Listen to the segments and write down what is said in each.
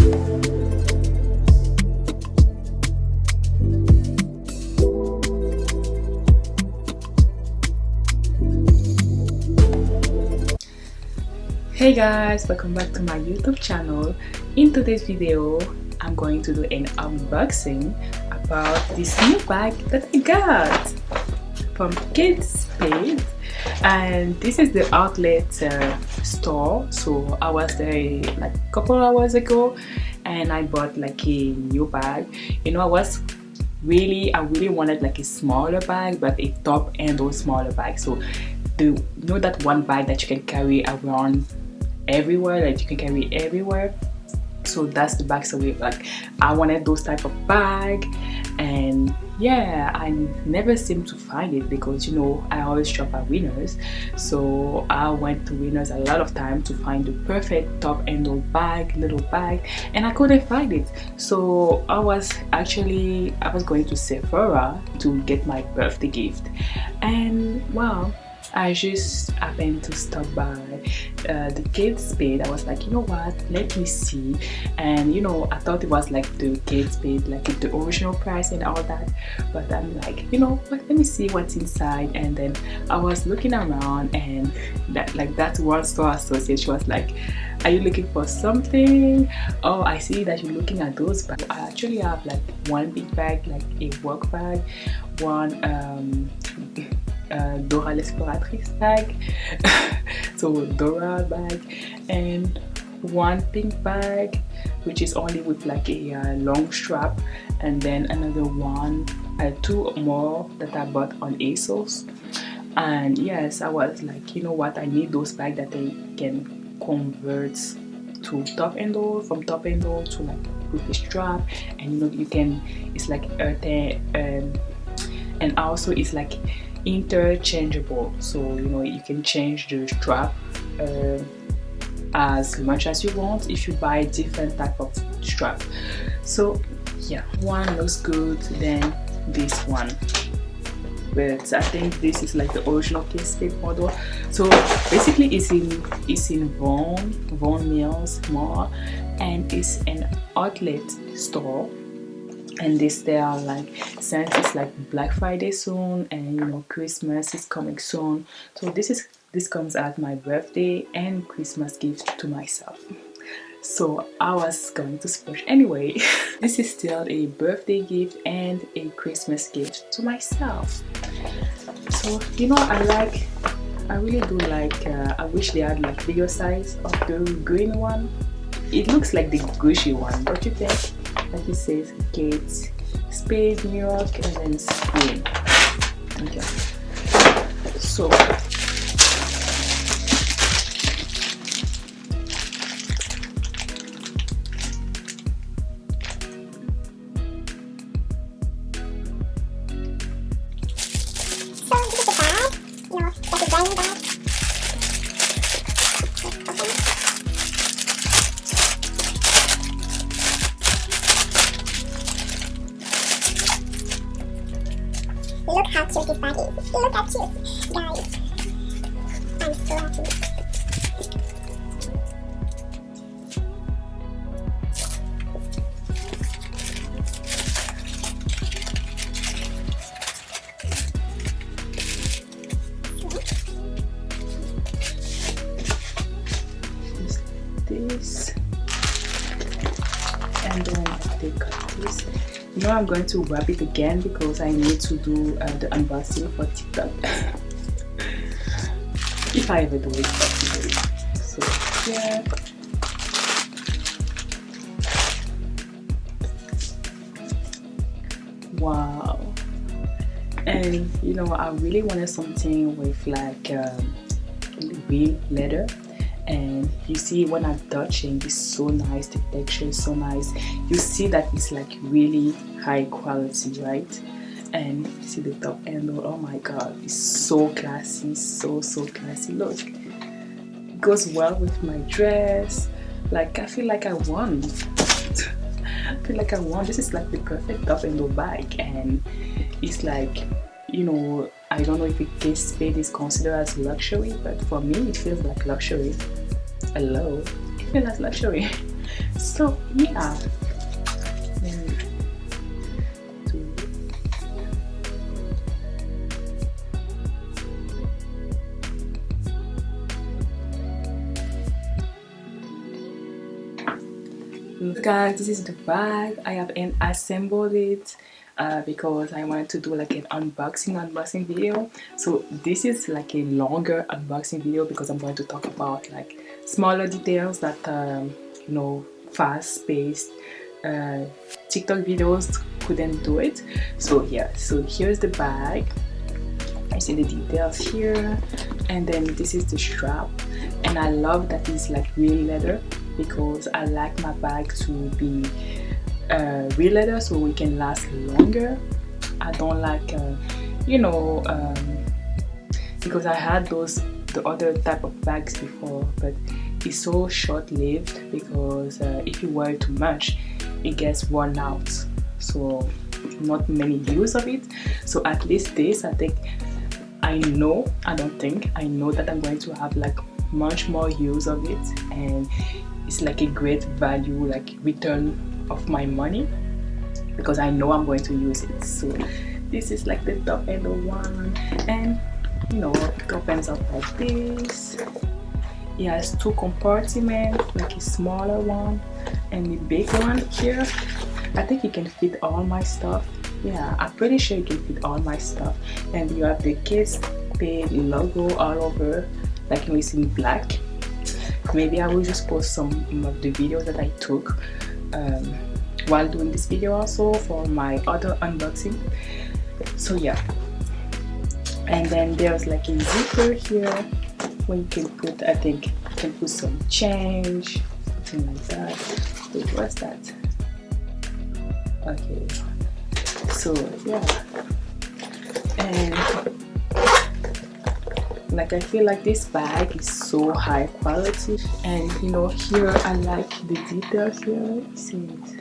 Hey guys, welcome back to my YouTube channel. In today's video, I'm going to do an unboxing about this new bag that I got from Spade, and this is the outlet store. So I was there like a couple hours ago and I bought like a new bag. You know, I really wanted like a smaller bag, but a top handle smaller bag. So you know that one bag that you can carry around everywhere, like you can carry everywhere. So that's the bag. So like I wanted those type of bag, and yeah, I never seem to find it because, you know, I always shop at Winners. So I went to Winners a lot of time to find the perfect top handle bag, little bag, and I couldn't find it. So I was going to Sephora to get my birthday gift, and wow, I just happened to stop by the Spade. I was like, you know what, let me see. And you know, I thought it was like the Spade, like the original price and all that, but I'm like, you know what, let me see what's inside. And then I was looking around, and that one store associate, she was like, are you looking for something? Oh, I see that you're looking at those bags. I actually have like one big bag, like a work bag, one Dora l'exploratrice bag, so Dora bag, and one pink bag which is only with like a long strap, and then another one, two more that I bought on ASOS. And yes, I was like, you know what, I need those bags that they can convert to top handle, from top handle to like with a strap, and you know, you can, it's like and also it's like interchangeable, so you know, you can change the strap as much as you want if you buy different type of strap. So yeah, one looks good, then this one, but I think this is like the original Spade model. So basically it's in Vaughan Mills Mall, and it's an outlet store. And they are like, since it's like Black Friday soon, and you know, Christmas is coming soon, so this comes at my birthday and Christmas gift to myself. So I was going to splurge anyway. This is still a birthday gift and a Christmas gift to myself. So you know, I really do like, I wish they had like bigger size of the green one. It looks like the Gucci one, don't you think? Like it says Kate Spade, New York, and then Spain. Okay, so look how cute this bag is. Look how cute, guys. I'm so happy. This, and then I take this. You know, I'm going to wrap it again because I need to do the unboxing for TikTok. If I ever do it. So yeah. Wow. And you know, I really wanted something with like real leather. And you see, when I'm touching, it's so nice, the texture is so nice. You see that it's like really high quality, right? And you see the top handle, oh my god, it's so classy, so classy. Look, it goes well with my dress. Like, I feel like I won. This is like the perfect top handle bag, and it's like, you know, I don't know if it Spade is considered as luxury, but for me it feels like luxury. Hello, it feels like luxury. So yeah, let me do guys, this is the bag. I have assembled it because I wanted to do like an unboxing video. So this is like a longer unboxing video because I'm going to talk about like smaller details that you know, fast-paced TikTok videos couldn't do it. So yeah, so here's the bag. I see the details here, and then this is the strap, and I love that it's like real leather because I like my bag to be real leather so we can last longer. I don't like you know, because I had the other type of bags before, but it's so short-lived because if you wear it too much it gets worn out, so not many use of it. So at least this, I know that I'm going to have like much more use of it, and it's like a great value, like return of my money, because I know I'm going to use it. So this is like the top end one, and you know, it opens up like this. It has two compartments, like a smaller one and a big one here. I think it can fit all my stuff. Yeah, I'm pretty sure it can fit all my stuff. And you have the Kate Spade logo all over, like it's in black. Maybe I will just post some of the videos that I took while doing this video also for my other unboxing. So yeah, and then there's like a zipper here where you can put, I think you can put some change, something like that. Wait, what's that? Okay, so yeah, and like I feel like this bag is so high quality, and you know, here I like the details here. See it.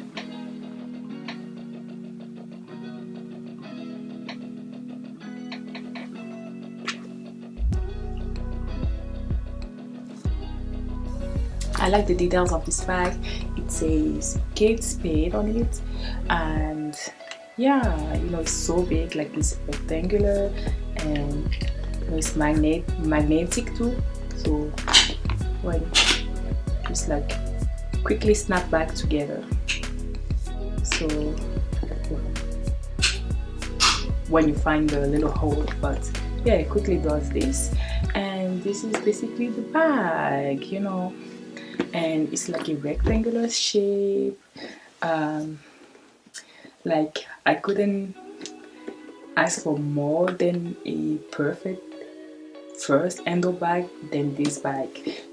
I like the details of this bag. It says Kate Spade on it, and yeah, you know, it's so big, like it's rectangular, and you know, it's magnetic too. So when just like quickly snap back together. So when you find the little hole, but yeah, it quickly does this, and this is basically the bag, you know. And it's like a rectangular shape. Like I couldn't ask for more than a perfect first handle bag than this bag.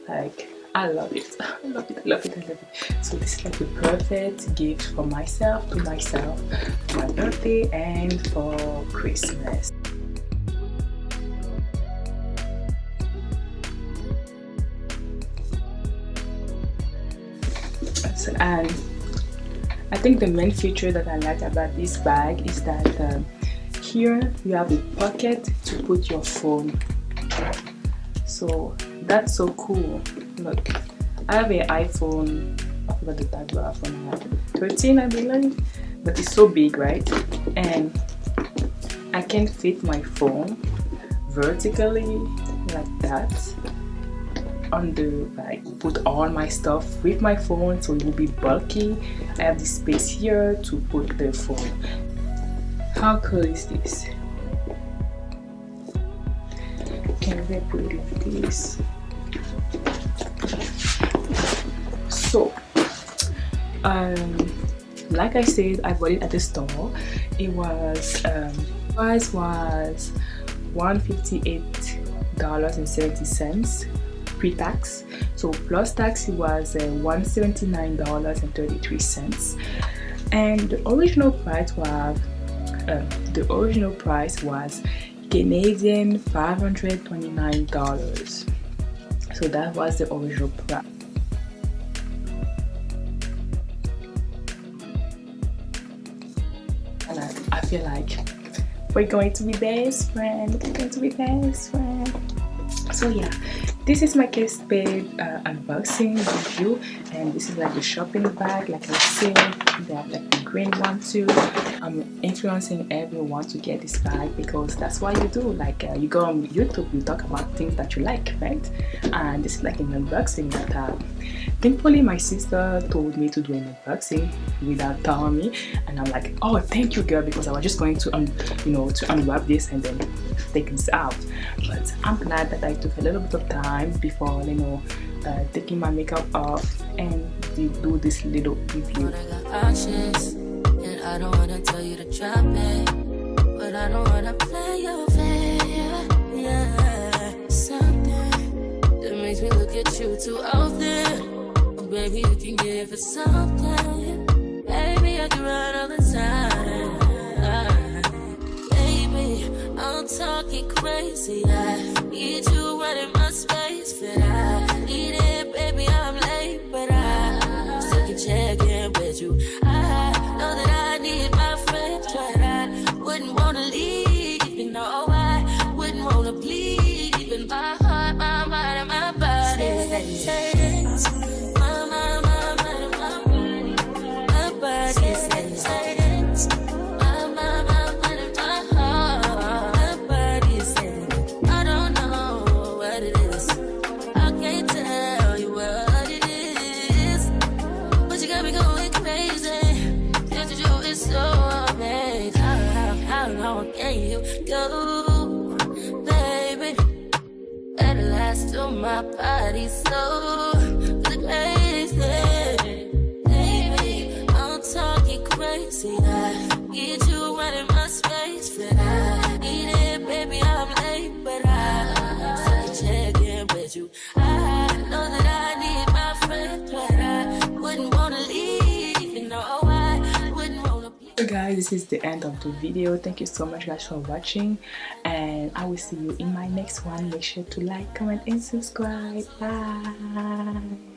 Like I love it. I love it. I love it. I love it. So this is like the perfect gift for myself, for my birthday and for Christmas. And I think the main feature that I like about this bag is that here you have a pocket to put your phone. So that's so cool. Look, I have an iPhone, I forgot the type of iPhone I have, 13 I believe, but it's so big, right? And I can fit my phone vertically like that on the bag, put all my stuff with my phone, so it will be bulky. I have this space here to put the phone. How cool is this? Can we put it like this? So like I said, I bought it at the store. It was price was $158.70 pre-tax, so plus tax it was $179.33, and the original price was Canadian $529. So that was the original price. And I feel like we're going to be best friends. So yeah, this is my case Spade unboxing review, and this is like the shopping bag. Like I said, they have like the green one too. I'm influencing everyone to get this bag because that's what you do. Like you go on YouTube, you talk about things that you like, right? And this is like an unboxing that thankfully my sister told me to do an unboxing without telling me, and I'm like, oh thank you girl, because I was just going to to unwrap this and then take this out. But I'm glad that I took a little bit of time before taking my makeup off and do this little review. And I don't wanna tell you to drop it, but I don't wanna play your fair. Yeah, something that makes me look at you too often. Oh, baby, you can give it something. Baby, I can run all the time. Baby, I'm talking crazy. I need you right in my space, but I need it, baby. I'm late, but I still can check in with you. I know that I need my friend, but I wouldn't wanna leave. You know, I wouldn't wanna bleed. Even my heart, my mind, and my body. My mind, and my body. My body says my mind, and my heart. My body says I don't know what it is. I can't tell you what it is, but you got me going crazy. Just to do it so amazing. How long can you go, baby? At last, till my body so crazy. Baby, I'm talking crazy. I need you right in my space, but I need it, baby. I'm late, but I still check in with you. I know that I need my friend, but I wouldn't wanna leave. You know, I wouldn't wanna. So guys, this is the end of the video. Thank you so much guys for watching, and I will see you in my next one. Make sure to like, comment and subscribe. Bye.